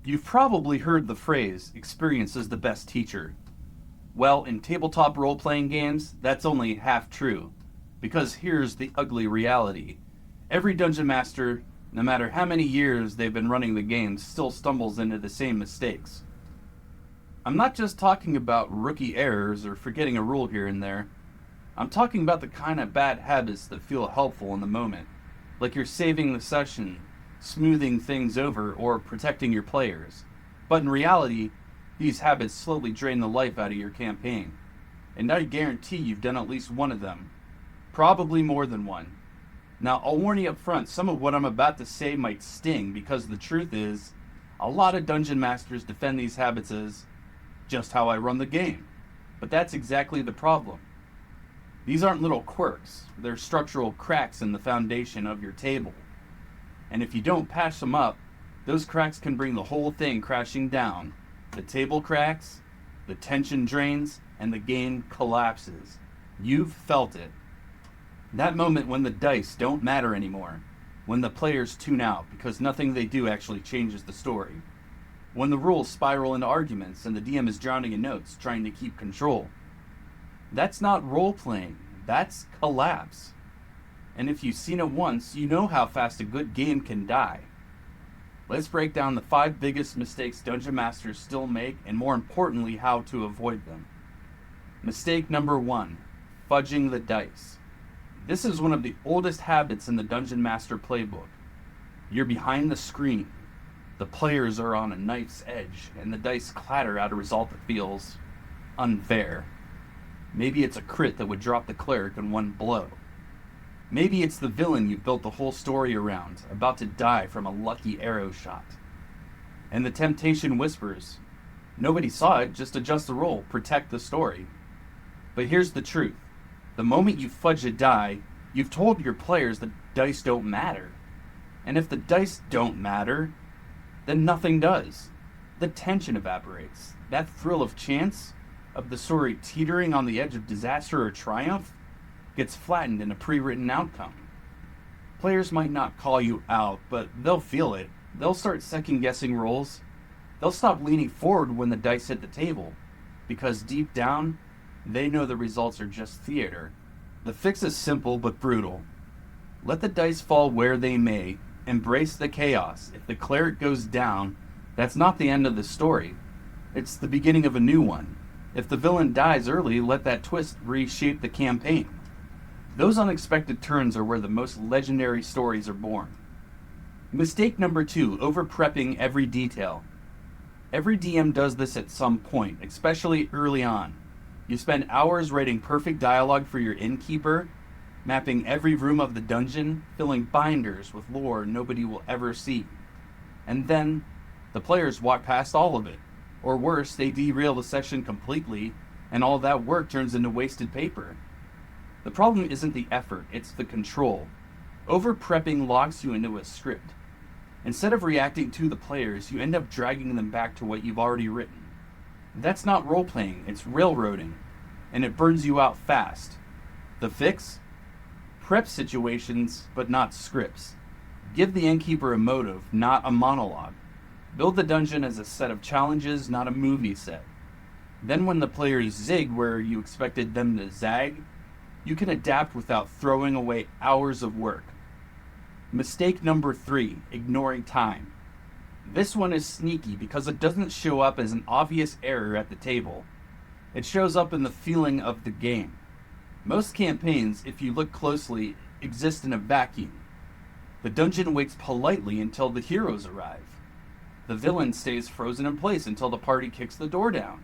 You've probably heard the phrase, experience is the best teacher. Well, in tabletop role playing games, that's only half true. Because here's the ugly reality every dungeon master, no matter how many years they've been running the game, still stumbles into the same mistakes. I'm not just talking about rookie errors or forgetting a rule here and there. I'm talking about the kind of bad habits that feel helpful in the moment, like you're saving the session, smoothing things over, or protecting your players. But in reality, these habits slowly drain the life out of your campaign. And I guarantee you've done at least one of them. Probably more than one. Now, I'll warn you up front, some of what I'm about to say might sting, because the truth is, a lot of dungeon masters defend these habits as just how I run the game. But that's exactly the problem. These aren't little quirks, they're structural cracks in the foundation of your table. And if you don't patch them up, those cracks can bring the whole thing crashing down. The table cracks, the tension drains, and the game collapses. You've felt it. That moment when the dice don't matter anymore. When the players tune out because nothing they do actually changes the story. When the rules spiral into arguments and the DM is drowning in notes trying to keep control. That's not role-playing, that's collapse. And if you've seen it once, you know how fast a good game can die. Let's break down the 5 biggest mistakes dungeon masters still make, and more importantly, how to avoid them. Mistake number 1, fudging the dice. This is one of the oldest habits in the Dungeon Master playbook. You're behind the screen. The players are on a knife's edge, and the dice clatter at a result that feels unfair. Maybe it's a crit that would drop the cleric in one blow. Maybe it's the villain you've built the whole story around, about to die from a lucky arrow shot. And the temptation whispers, nobody saw it, just adjust the roll, protect the story. But here's the truth. The moment you fudge a die, you've told your players that dice don't matter. And if the dice don't matter, then nothing does. The tension evaporates. That thrill of chance, of the story teetering on the edge of disaster or triumph, gets flattened in a pre-written outcome. Players might not call you out, but they'll feel it. They'll start second-guessing rolls. They'll stop leaning forward when the dice hit the table, because deep down, they know the results are just theater. The fix is simple but brutal. Let the dice fall where they may. Embrace the chaos. If the cleric goes down, that's not the end of the story. It's the beginning of a new one. If the villain dies early, let that twist reshape the campaign. Those unexpected turns are where the most legendary stories are born. Mistake number 2, over-prepping every detail. Every DM does this at some point, especially early on. You spend hours writing perfect dialogue for your innkeeper, mapping every room of the dungeon, filling binders with lore nobody will ever see. And then, the players walk past all of it. Or worse, they derail the session completely, and all that work turns into wasted paper. The problem isn't the effort, it's the control. Over-prepping locks you into a script. Instead of reacting to the players, you end up dragging them back to what you've already written. That's not role-playing, it's railroading, and it burns you out fast. The fix? Prep situations, but not scripts. Give the innkeeper a motive, not a monologue. Build the dungeon as a set of challenges, not a movie set. Then when the players zig where you expected them to zag, you can adapt without throwing away hours of work. Mistake number 3, ignoring time. This one is sneaky because it doesn't show up as an obvious error at the table. It shows up in the feeling of the game. Most campaigns, if you look closely, exist in a vacuum. The dungeon waits politely until the heroes arrive. The villain stays frozen in place until the party kicks the door down.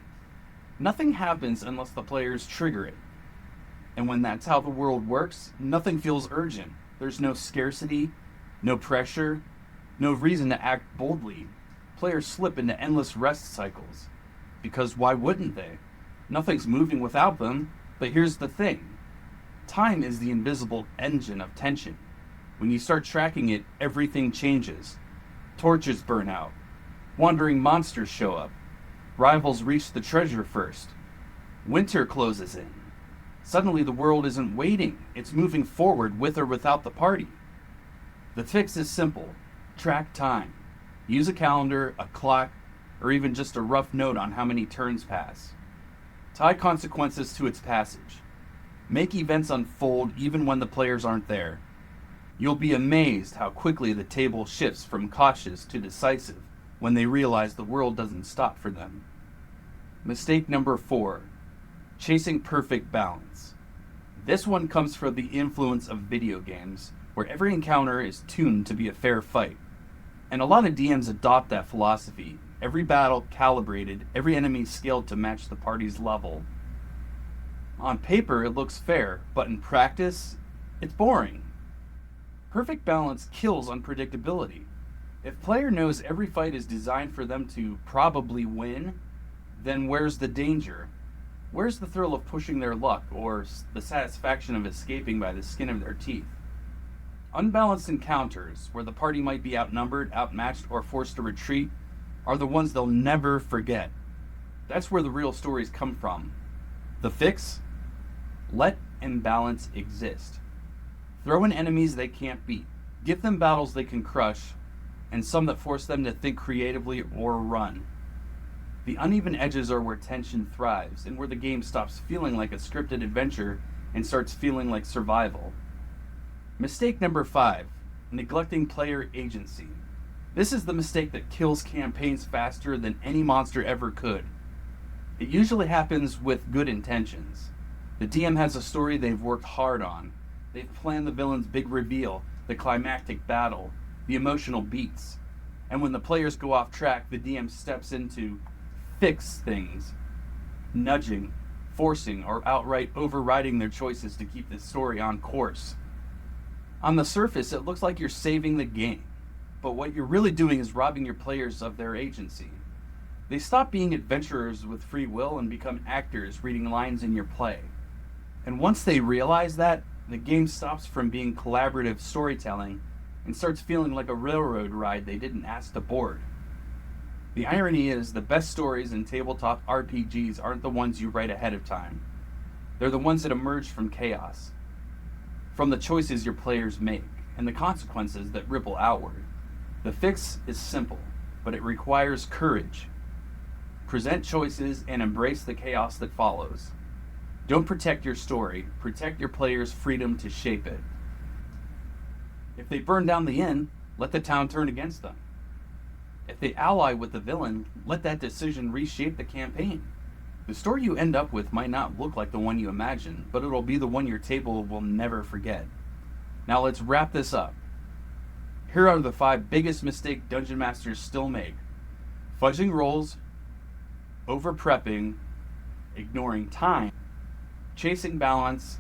Nothing happens unless the players trigger it. And when that's how the world works, nothing feels urgent. There's no scarcity, no pressure, no reason to act boldly. Players slip into endless rest cycles. Because why wouldn't they? Nothing's moving without them. But here's the thing. Time is the invisible engine of tension. When you start tracking it, everything changes. Torches burn out. Wandering monsters show up. Rivals reach the treasure first. Winter closes in. Suddenly the world isn't waiting. It's moving forward with or without the party. The fix is simple. Track time. Use a calendar, a clock, or even just a rough note on how many turns pass. Tie consequences to its passage. Make events unfold even when the players aren't there. You'll be amazed how quickly the table shifts from cautious to decisive when they realize the world doesn't stop for them. Mistake number 4. Chasing perfect balance. This one comes from the influence of video games, where every encounter is tuned to be a fair fight. And a lot of DMs adopt that philosophy. Every battle calibrated, every enemy scaled to match the party's level. On paper, it looks fair, but in practice, it's boring. Perfect balance kills unpredictability. If player knows every fight is designed for them to probably win, then where's the danger? Where's the thrill of pushing their luck, or the satisfaction of escaping by the skin of their teeth? Unbalanced encounters, where the party might be outnumbered, outmatched, or forced to retreat, are the ones they'll never forget. That's where the real stories come from. The fix? Let imbalance exist. Throw in enemies they can't beat. Give them battles they can crush, and some that force them to think creatively or run. The uneven edges are where tension thrives, and where the game stops feeling like a scripted adventure and starts feeling like survival. Mistake number 5. Neglecting player agency. This is the mistake that kills campaigns faster than any monster ever could. It usually happens with good intentions. The DM has a story they've worked hard on. They've planned the villain's big reveal, the climactic battle, the emotional beats. And when the players go off track, the DM steps in to fix things, nudging, forcing, or outright overriding their choices to keep the story on course. On the surface, it looks like you're saving the game, but what you're really doing is robbing your players of their agency. They stop being adventurers with free will and become actors reading lines in your play. And once they realize that, the game stops from being collaborative storytelling and starts feeling like a railroad ride they didn't ask to board. The irony is, the best stories in tabletop RPGs aren't the ones you write ahead of time. They're the ones that emerge from chaos, from the choices your players make, and the consequences that ripple outward. The fix is simple, but it requires courage. Present choices and embrace the chaos that follows. Don't protect your story, protect your players' freedom to shape it. If they burn down the inn, let the town turn against them. If they ally with the villain, let that decision reshape the campaign. The story you end up with might not look like the one you imagined, but it'll be the one your table will never forget. Now let's wrap this up. Here are the 5 biggest mistakes dungeon masters still make. Fudging rolls, over-prepping, ignoring time, chasing balance,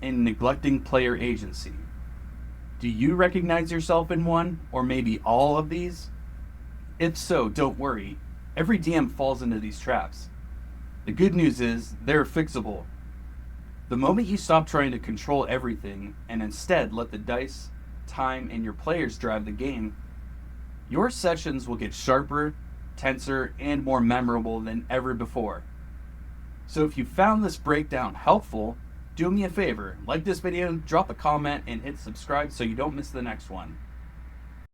and neglecting player agency. Do you recognize yourself in one, or maybe all of these? If so, don't worry. Every DM falls into these traps. The good news is, they're fixable. The moment you stop trying to control everything, and instead let the dice, time, and your players drive the game, your sessions will get sharper, tenser, and more memorable than ever before. So if you found this breakdown helpful, do me a favor, like this video, drop a comment, and hit subscribe so you don't miss the next one.